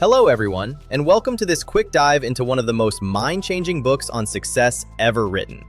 Hello everyone, and welcome to this quick dive into one of the most mind-changing books on success ever written.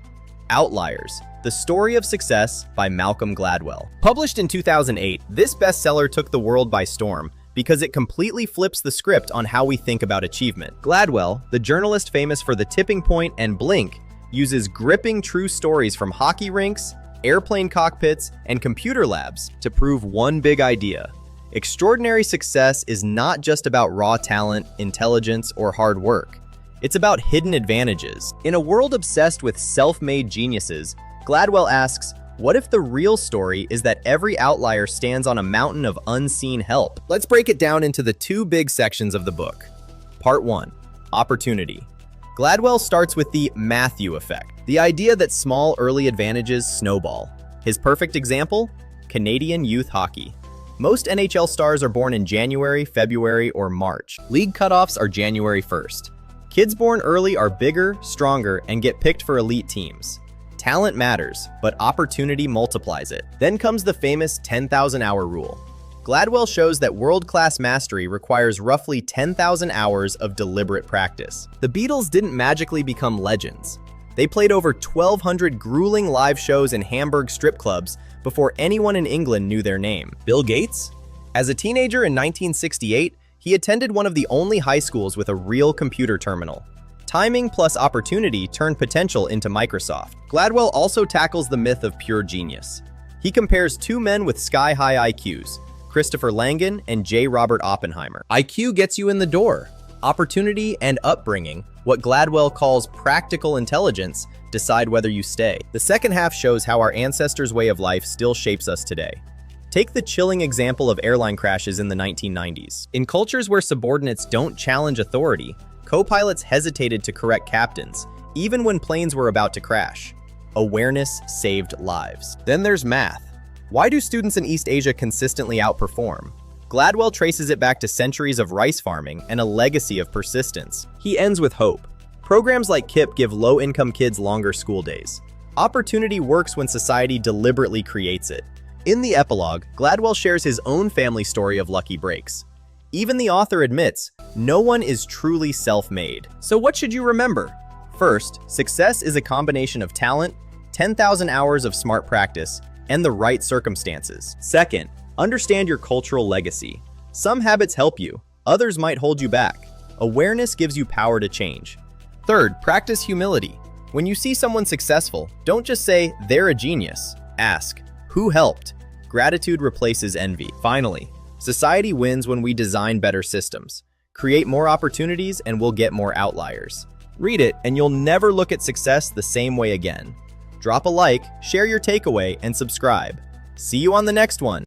Outliers, The Story of Success by Malcolm Gladwell. Published in 2008, this bestseller took the world by storm because it completely flips the script on how we think about achievement. Gladwell, the journalist famous for The Tipping Point and Blink, uses gripping true stories from hockey rinks, airplane cockpits, and computer labs to prove one big idea. Extraordinary success is not just about raw talent, intelligence, or hard work. It's about hidden advantages. In a world obsessed with self-made geniuses, Gladwell asks, what if the real story is that every outlier stands on a mountain of unseen help? Let's break it down into the two big sections of the book. Part 1. Opportunity. Gladwell starts with the Matthew effect, the idea that small early advantages snowball. His perfect example? Canadian youth hockey. Most NHL stars are born in January, February, or March. League cutoffs are January 1st. Kids born early are bigger, stronger, and get picked for elite teams. Talent matters, but opportunity multiplies it. Then comes the famous 10,000-hour rule. Gladwell shows that world-class mastery requires roughly 10,000 hours of deliberate practice. The Beatles didn't magically become legends. They played over 1,200 grueling live shows in Hamburg strip clubs before anyone in England knew their name. Bill Gates? As a teenager in 1968, he attended one of the only high schools with a real computer terminal. Timing plus opportunity turned potential into Microsoft. Gladwell also tackles the myth of pure genius. He compares two men with sky-high IQs, Christopher Langan and J. Robert Oppenheimer. IQ gets you in the door. Opportunity and upbringing, what Gladwell calls practical intelligence, decide whether you stay. The second half shows how our ancestors' way of life still shapes us today. Take the chilling example of airline crashes in the 1990s. In cultures where subordinates don't challenge authority, co-pilots hesitated to correct captains, even when planes were about to crash. Awareness saved lives. Then there's math. Why do students in East Asia consistently outperform? Gladwell traces it back to centuries of rice farming and a legacy of persistence. He ends with hope. Programs like KIPP give low-income kids longer school days. Opportunity works when society deliberately creates it. In the epilogue, Gladwell shares his own family story of lucky breaks. Even the author admits, no one is truly self-made. So what should you remember? First, success is a combination of talent, 10,000 hours of smart practice, and the right circumstances. Second, understand your cultural legacy. Some habits help you, others might hold you back. Awareness gives you power to change. Third, practice humility. When you see someone successful, don't just say, they're a genius. Ask, who helped? Gratitude replaces envy. Finally, society wins when we design better systems. Create more opportunities and we'll get more outliers. Read it and you'll never look at success the same way again. Drop a like, share your takeaway, and subscribe. See you on the next one.